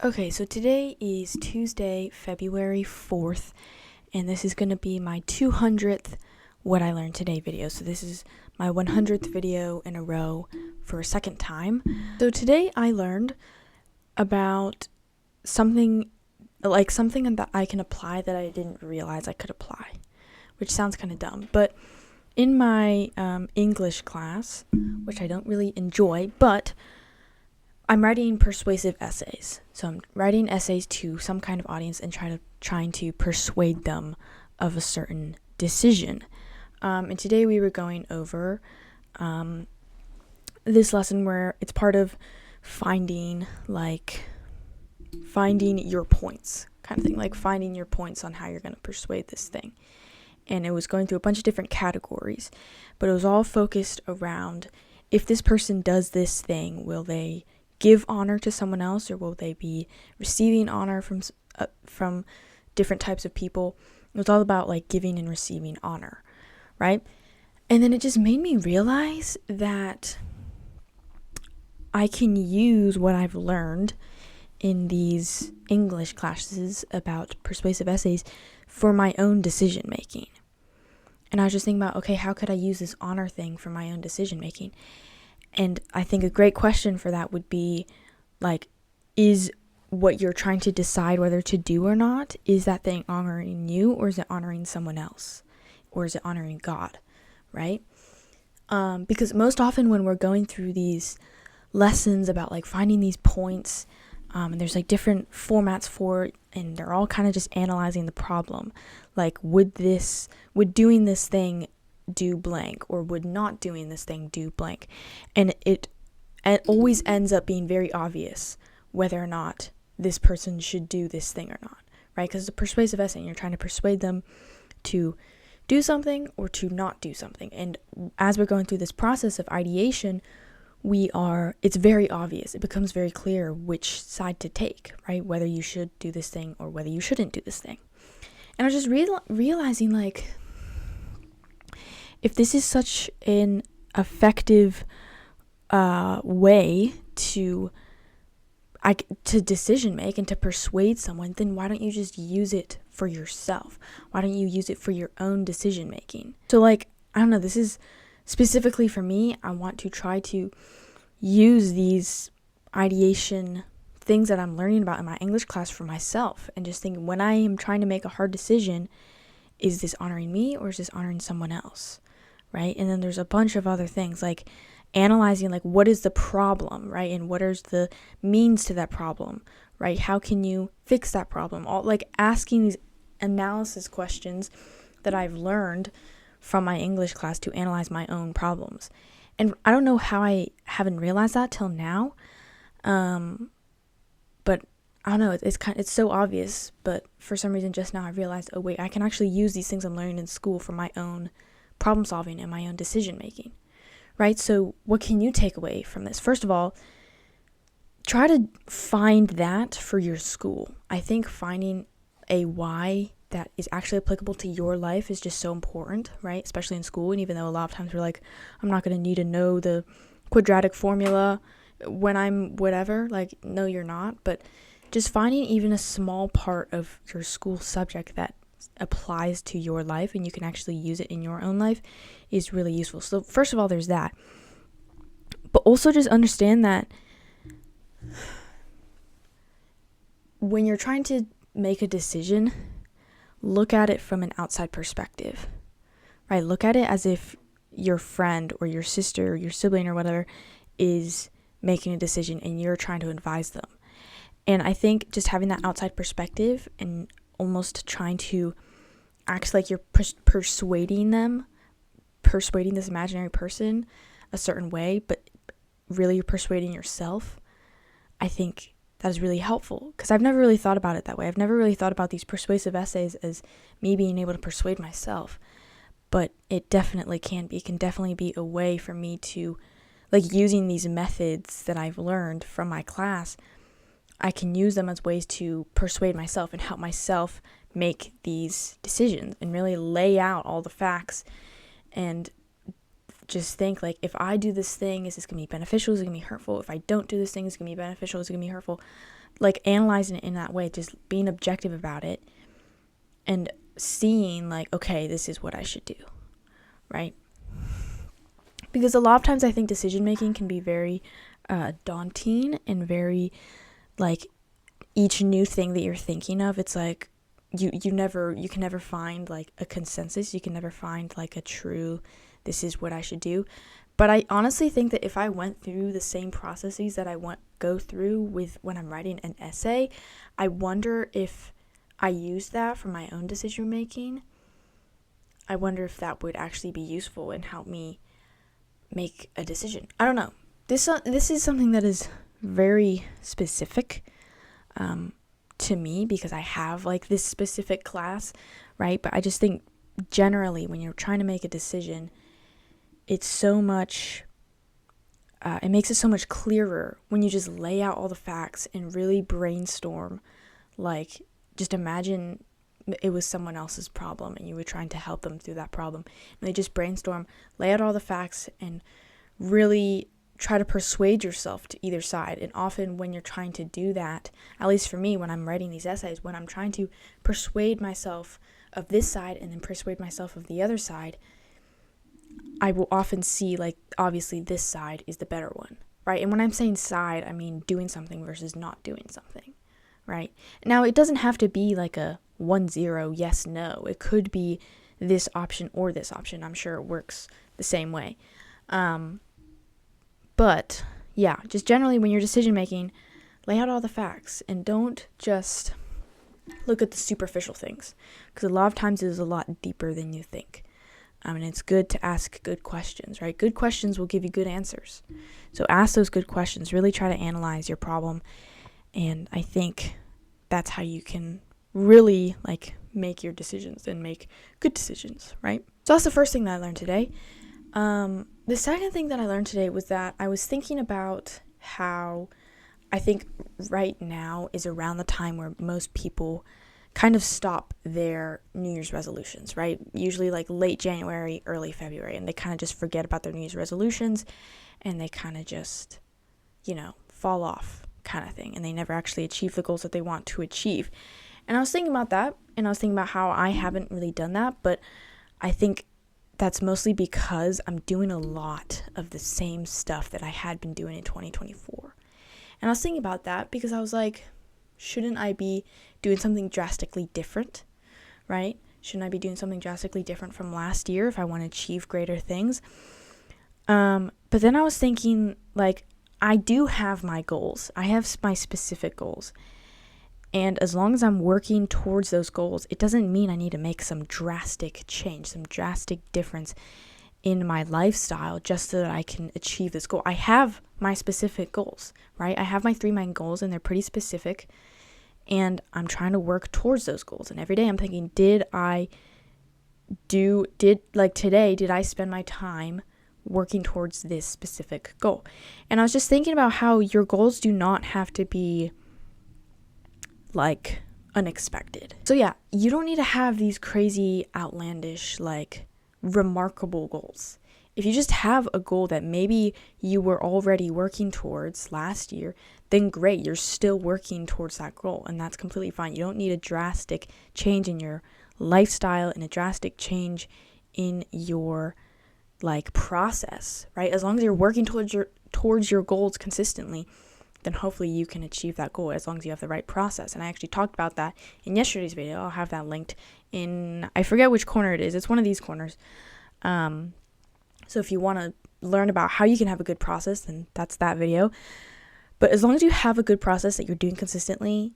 Okay, so today is Tuesday, February 4th, and this is going to be my 200th What I Learned Today video. So this is my 100th video in a row for a second time. So today I learned about something that I can apply that I didn't realize I could apply, which sounds kind of dumb. But in my English class, which I don't really enjoy, but I'm writing persuasive essays. So I'm writing essays to some kind of audience and trying to persuade them of a certain decision. And today we were going over this lesson where it's part of finding your points kind of thing, like finding your points on how you're going to persuade this thing. And it was going through a bunch of different categories, but it was all focused around, if this person does this thing, will they give honor to someone else, or will they be receiving honor from different types of people? It was all about like giving and receiving honor, right? And then it just made me realize that I can use what I've learned in these English classes about persuasive essays for my own decision making. And I was just thinking about, okay, how could I use this honor thing for my own decision making? And I think a great question for that would be, like, is what you're trying to decide whether to do or not, is that thing honoring you, or is it honoring someone else? Or is it honoring God, right? Because most often when we're going through these lessons about like finding these points, and there's like different formats for it, and they're all kind of just analyzing the problem. Like, would doing this thing do blank, or would not doing this thing do blank? And it always ends up being very obvious whether or not this person should do this thing or not, right? Because it's a persuasive essay, and you're trying to persuade them to do something or to not do something. And as we're going through this process of ideation, it's very obvious. It becomes very clear which side to take, right? Whether you should do this thing or whether you shouldn't do this thing. And I was just realizing, like, if this is such an effective way to decision make and to persuade someone, then why don't you just use it for yourself? Why don't you use it for your own decision making? So, like, I don't know, this is specifically for me. I want to try to use these ideation things that I'm learning about in my English class for myself, and just think, when I am trying to make a hard decision, is this honoring me or is this honoring someone else, right? And then there's a bunch of other things, like analyzing, like, what is the problem, right? And what is the means to that problem, right? How can you fix that problem? All, like, asking these analysis questions that I've learned from my English class to analyze my own problems. And I don't know how I haven't realized that till now. But I don't know, it's so obvious, but for some reason just now I realized, oh wait, I can actually use these things I'm learning in school for my own problem solving and my own decision making, right? So what can you take away from this? First of all, try to find that for your school. I think finding a why that is actually applicable to your life is just so important, right? Especially in school. And even though a lot of times we're like, I'm not going to need to know the quadratic formula when I'm whatever, like, no, you're not. But just finding even a small part of your school subject that applies to your life and you can actually use it in your own life is really useful. So first of all, there's that. But also just understand that when you're trying to make a decision, look at it from an outside perspective, right? Look at it as if your friend or your sister or your sibling or whatever is making a decision and you're trying to advise them. And I think just having that outside perspective and almost trying to act like you're persuading this imaginary person a certain way, but really you're persuading yourself, I think that is really helpful, because I've never really thought about it that way. I've never really thought about these persuasive essays as me being able to persuade myself, but it definitely can be. It can definitely be a way for me to, like, using these methods that I've learned from my class, I can use them as ways to persuade myself and help myself make these decisions and really lay out all the facts and just think, like, if I do this thing, is this going to be beneficial? Is it going to be hurtful? If I don't do this thing, is it going to be beneficial? Is it going to be hurtful? like analyzing it in that way, just being objective about it and seeing like, okay, this is what I should do, right? Because a lot of times I think decision making can be very daunting and very like each new thing that you're thinking of, it's like you can never find like a consensus. You can never find like a true, this is what I should do. But I honestly think that if I went through the same processes that I go through with when I'm writing an essay, I wonder if I use that for my own decision making. I wonder if that would actually be useful and help me make a decision. I don't know. This is something that is very specific to me because I have like this specific class, right? But I just think generally when you're trying to make a decision, it's so much, it makes it so much clearer when you just lay out all the facts and really brainstorm. Like, just imagine it was someone else's problem and you were trying to help them through that problem. And they just brainstorm, lay out all the facts, and really try to persuade yourself to either side. And often when you're trying to do that, at least for me, when I'm writing these essays, when I'm trying to persuade myself of this side and then persuade myself of the other side, I will often see, like, obviously this side is the better one, right? And when I'm saying side, I mean doing something versus not doing something, right? Now, it doesn't have to be like a 1-0 yes, no. It could be this option or this option. I'm sure it works the same way. But yeah, just generally when you're decision making, lay out all the facts and don't just look at the superficial things, because a lot of times it is a lot deeper than you think. And it's good to ask good questions, right? Good questions will give you good answers. So ask those good questions. Really try to analyze your problem. And I think that's how you can really like make your decisions and make good decisions, right? So that's the first thing that I learned today. The second thing that I learned today was that I was thinking about how I think right now is around the time where most people kind of stop their New Year's resolutions, right? Usually like late January, early February, and they kind of just forget about their New Year's resolutions and they kind of just, fall off kind of thing, and they never actually achieve the goals that they want to achieve. And I was thinking about that, and I was thinking about how I haven't really done that, but I think that's mostly because I'm doing a lot of the same stuff that I had been doing in 2024. And I was thinking about that because I was like, shouldn't I be doing something drastically different, right? Shouldn't I be doing something drastically different from last year if I want to achieve greater things? But then I was thinking, like, I do have my goals. I have my specific goals. And as long as I'm working towards those goals, it doesn't mean I need to make some drastic change, some drastic difference in my lifestyle just so that I can achieve this goal. I have my specific goals, right? I have my 3 main goals, and they're pretty specific, and I'm trying to work towards those goals. And every day I'm thinking, did I spend my time working towards this specific goal? And I was just thinking about how your goals do not have to be like unexpected. So yeah, you don't need to have these crazy, outlandish, like remarkable goals. If you just have a goal that maybe you were already working towards last year, then great, you're still working towards that goal, and that's completely fine. You don't need a drastic change in your lifestyle and a drastic change in your like process, right? As long as you're working towards your goals consistently, then hopefully you can achieve that goal as long as you have the right process. And I actually talked about that in yesterday's video. I'll have that linked in, I forget which corner it is. It's one of these corners. So if you want to learn about how you can have a good process, then that's that video. But as long as you have a good process that you're doing consistently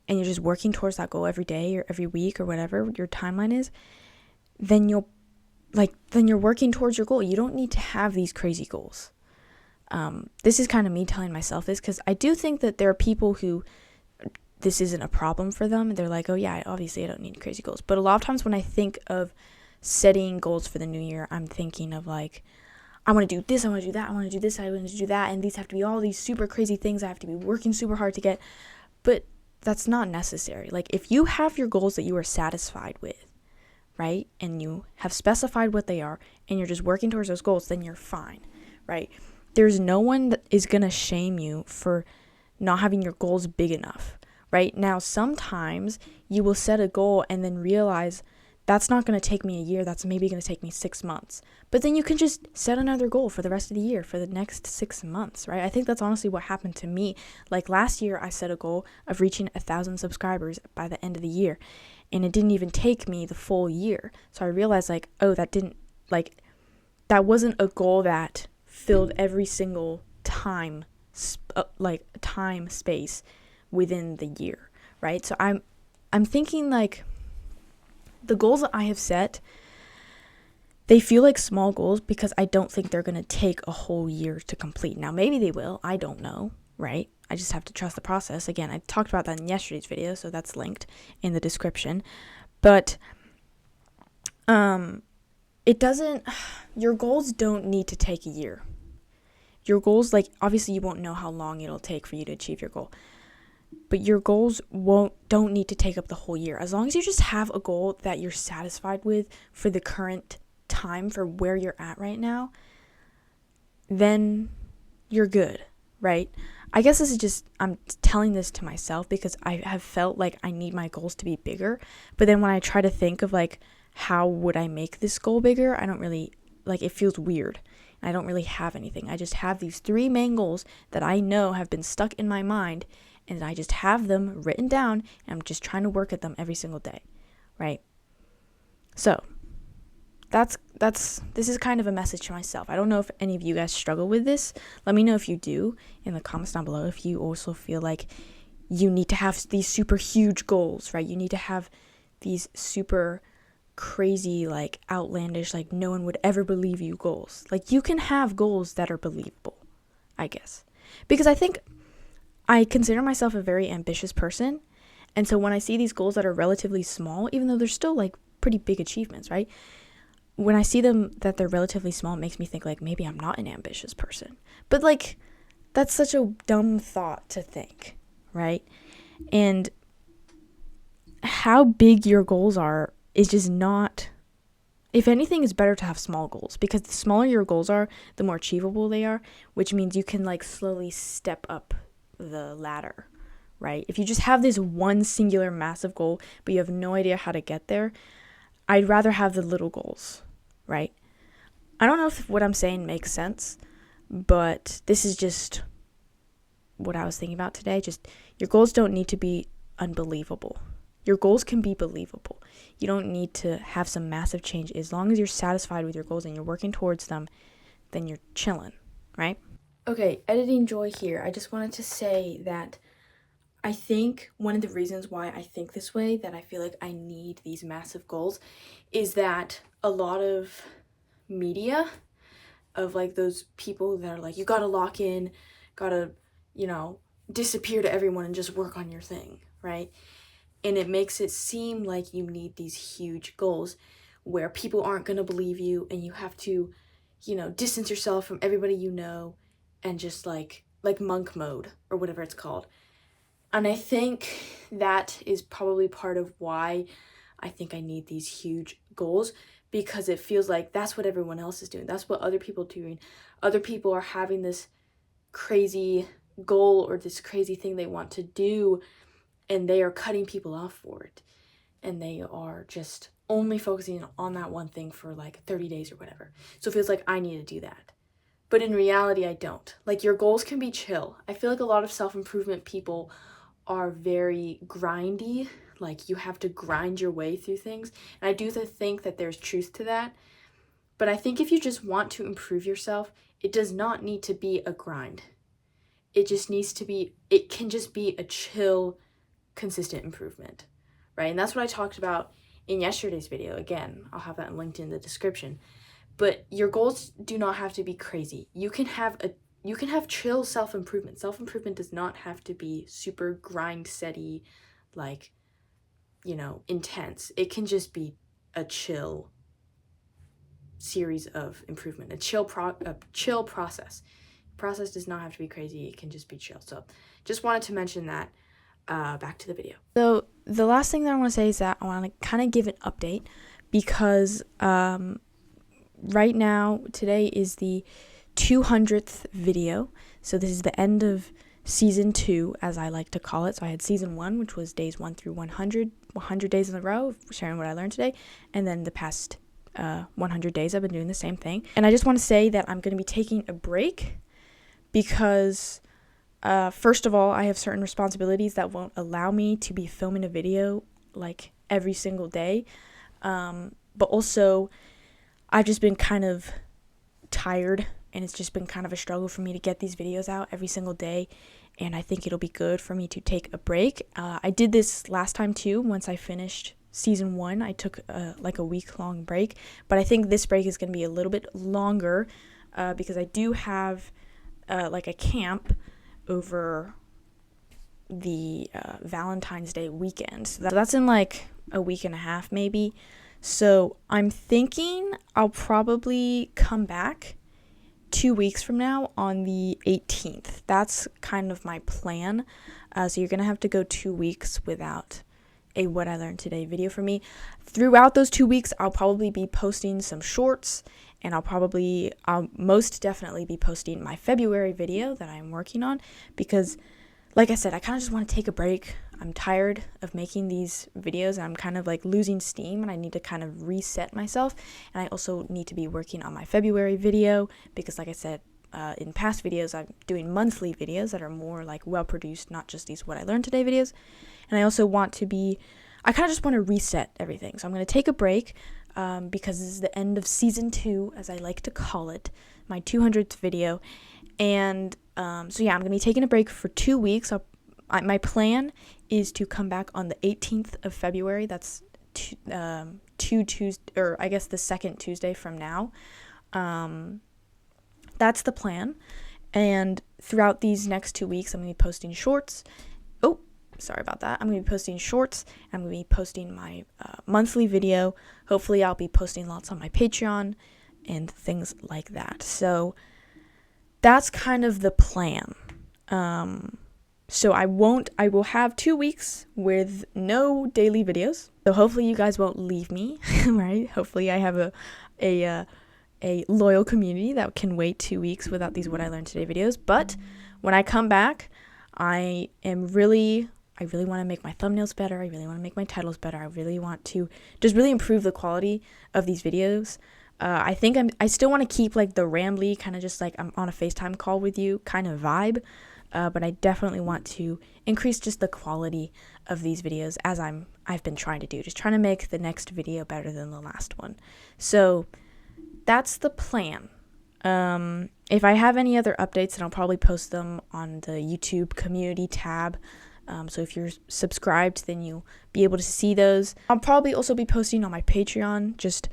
and you're just working towards that goal every day or every week or whatever your timeline is, then you're working towards your goal. You don't need to have these crazy goals. This is kind of me telling myself this, because I do think that there are people who this isn't a problem for them. They're like, oh yeah, obviously I don't need crazy goals. But a lot of times when I think of setting goals for the new year, I'm thinking of like, I want to do this, I want to do that, I want to do this, I want to do that, and these have to be all these super crazy things I have to be working super hard to get. But that's not necessary. Like, if you have your goals that you are satisfied with, right, and you have specified what they are, and you're just working towards those goals, then you're fine, right? There's no one that is going to shame you for not having your goals big enough, right? Now, sometimes you will set a goal and then realize that's not going to take me a year. That's maybe going to take me 6 months. But then you can just set another goal for the rest of the year, for the next 6 months, right? I think that's honestly what happened to me. Like last year, I set a goal of reaching 1,000 subscribers by the end of the year. And it didn't even take me the full year. So I realized like, oh, that wasn't a goal that filled every single time space within the year, right? So I'm thinking like the goals that I have set, they feel like small goals because I don't think they're going to take a whole year to complete. Now, maybe they will. I don't know, right? I just have to trust the process. Again, I talked about that in yesterday's video, so that's linked in the description. But your goals don't need to take a year. Your goals, like, obviously you won't know how long it'll take for you to achieve your goal. But your goals don't need to take up the whole year. As long as you just have a goal that you're satisfied with for the current time, for where you're at right now, then you're good, right? I guess this is just, I'm telling this to myself because I have felt like I need my goals to be bigger. But then when I try to think of like, how would I make this goal bigger? I don't really, like, it feels weird. I don't really have anything. I just have these 3 main goals that I know have been stuck in my mind, and I just have them written down, and I'm just trying to work at them every single day, right? So this is kind of a message to myself. I don't know if any of you guys struggle with this. Let me know if you do in the comments down below, if you also feel like you need to have these super huge goals, right? You need to have these super crazy, like outlandish, like no one would ever believe you goals. Like you can have goals that are believable, I guess. Because I consider myself a very ambitious person. And so when I see these goals that are relatively small, even though they're still like pretty big achievements, right? When I see them that they're relatively small, it makes me think like maybe I'm not an ambitious person. But like that's such a dumb thought to think, right? And how big your goals are is just not, if anything, it's better to have small goals, because the smaller your goals are, the more achievable they are, which means you can like slowly step up the ladder, right? If you just have this one singular massive goal, but you have no idea how to get there, I'd rather have the little goals, right? I don't know if what I'm saying makes sense, but this is just what I was thinking about today. Just your goals don't need to be unbelievable. Your goals can be believable. You don't need to have some massive change. As long as you're satisfied with your goals and you're working towards them, then you're chilling, right? Okay, editing joy here. I just wanted to say that I think one of the reasons why I think this way, that I feel like I need these massive goals, is that a lot of media, of like those people that are like, you gotta lock in, gotta, disappear to everyone and just work on your thing, right? And it makes it seem like you need these huge goals where people aren't going to believe you, and you have to, distance yourself from everybody you know, and just like monk mode or whatever it's called. And I think that is probably part of why I think I need these huge goals, because it feels like that's what everyone else is doing. That's what other people are doing. Other people are having this crazy goal or this crazy thing they want to do, and they are cutting people off for it. And they are just only focusing on that one thing for like 30 days or whatever. So it feels like I need to do that. But in reality, I don't. Like, your goals can be chill. I feel like a lot of self-improvement people are very grindy. Like, you have to grind your way through things. And I do think that there's truth to that. But I think if you just want to improve yourself, it does not need to be a grind. It can just be a chill, consistent improvement, right? And that's what I talked about in yesterday's video. Again, I'll have that linked in the description. But your goals do not have to be crazy. You can have chill self-improvement. Self-improvement does not have to be super grind steady, like, intense. It can just be a chill series of improvement, a chill process. Process does not have to be crazy. It can just be chill. So just wanted to mention that. Back to the video. So the last thing that I want to say is that I want to kind of give an update, because right now, today is the 200th video. So this is the end of season 2, as I like to call it. So I had season 1, which was days 1 through 100 days in a row of sharing what I learned today, and then the past 100 days I've been doing the same thing. And I just want to say that I'm going to be taking a break because first of all, I have certain responsibilities that won't allow me to be filming a video like every single day, but also I've just been kind of tired, and it's just been kind of a struggle for me to get these videos out every single day, and I think it'll be good for me to take a break. I did this last time too. Once I finished season 1, I took like a week-long break, but I think this break is going to be a little bit longer because I do have like a camp over the Valentine's Day weekend. So that's in like a week and a half maybe. So I'm thinking I'll probably come back 2 weeks from now on the 18th. That's kind of my plan. So you're going to have to go 2 weeks without a What I Learned Today video for me. Throughout those 2 weeks, I'll probably be posting some shorts, and I'll most definitely be posting my February video that I'm working on because, like I said, I kind of just want to take a break. I'm tired of making these videos, and I'm kind of like losing steam, and I need to kind of reset myself. And I also need to be working on my February video because, like I said, in past videos, I'm doing monthly videos that are more like well-produced, not just these What I Learned Today videos. And I also I kind of just want to reset everything. So I'm going to take a break because this is the end of season 2, as I like to call it, my 200th video. And so yeah, I'm going to be taking a break for 2 weeks. My plan is to come back on the 18th of February. That's the second Tuesday from now. That's the plan. And throughout these next 2 weeks, I'm going to be posting shorts. Oh, sorry about that. I'm going to be posting shorts. I'm going to be posting my monthly video. Hopefully, I'll be posting lots on my Patreon and things like that. So that's kind of the plan. So I will have 2 weeks with no daily videos. So hopefully you guys won't leave me, right? Hopefully I have a loyal community that can wait 2 weeks without these What I Learned Today videos. But when I come back, I really want to make my thumbnails better. I really want to make my titles better. I really want to just really improve the quality of these videos. I think I still want to keep like the rambly, kind of just like I'm on a FaceTime call with you kind of vibe. But I definitely want to increase just the quality of these videos as I've been trying to do. Just trying to make the next video better than the last one. So that's the plan. If I have any other updates, then I'll probably post them on the YouTube community tab. So if you're subscribed, then you'll be able to see those. I'll probably also be posting on my Patreon just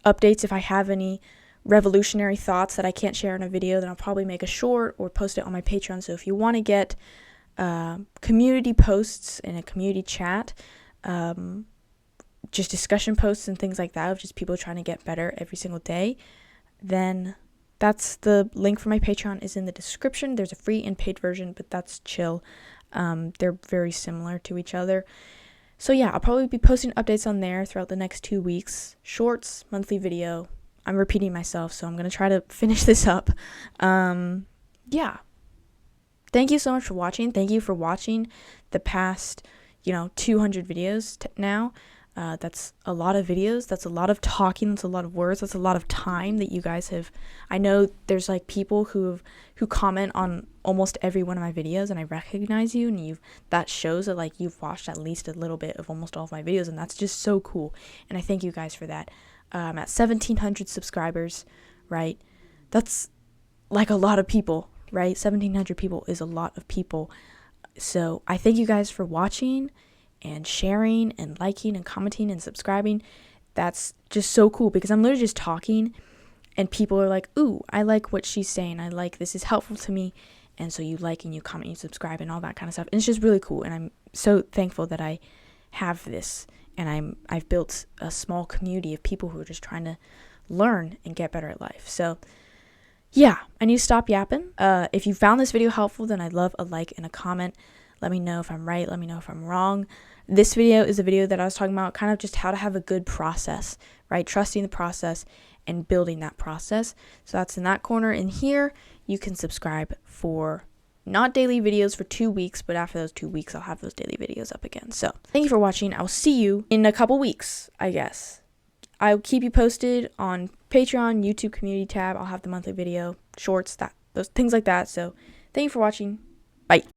updates. If I have any revolutionary thoughts that I can't share in a video, then I'll probably make a short or post it on my Patreon. So if you want to get community posts in a community chat, just discussion posts and things like that of just people trying to get better every single day, then that's the link for my Patreon is in the description. There's a free and paid version, but that's chill. They're very similar to each other. So yeah, I'll probably be posting updates on there throughout the next 2 weeks. Shorts, monthly video. I'm repeating myself, so I'm going to try to finish this up. Yeah. Thank you so much for watching. Thank you for watching the past, 200 videos now. That's a lot of videos. That's a lot of talking. That's a lot of words. That's a lot of time that you guys have. I know there's like people who comment on almost every one of my videos, and I recognize you, and that shows that like you've watched at least a little bit of almost all of my videos, and that's just so cool. And I thank you guys for that. At 1,700 subscribers, right? That's like a lot of people, right? 1,700 people is a lot of people. So I thank you guys for watching and sharing and liking and commenting and subscribing. That's just so cool because I'm literally just talking and people are like, ooh, I like what she's saying. I like this is helpful to me. And so you like and you comment, you subscribe and all that kind of stuff. And it's just really cool. And I'm so thankful that I have this. And I've built a small community of people who are just trying to learn and get better at life. So yeah, I need to stop yapping. If you found this video helpful, then I'd love a like and a comment. Let me know if I'm right. Let me know if I'm wrong. This video is a video that I was talking about kind of just how to have a good process, right? Trusting the process and building that process. So that's in that corner. In here, you can subscribe for not daily videos for 2 weeks, but after those 2 weeks, I'll have those daily videos up again. So thank you for watching. I'll see you in a couple weeks, I guess. I'll keep you posted on Patreon, YouTube community tab. I'll have the monthly video, shorts, those things like that. So thank you for watching. Bye.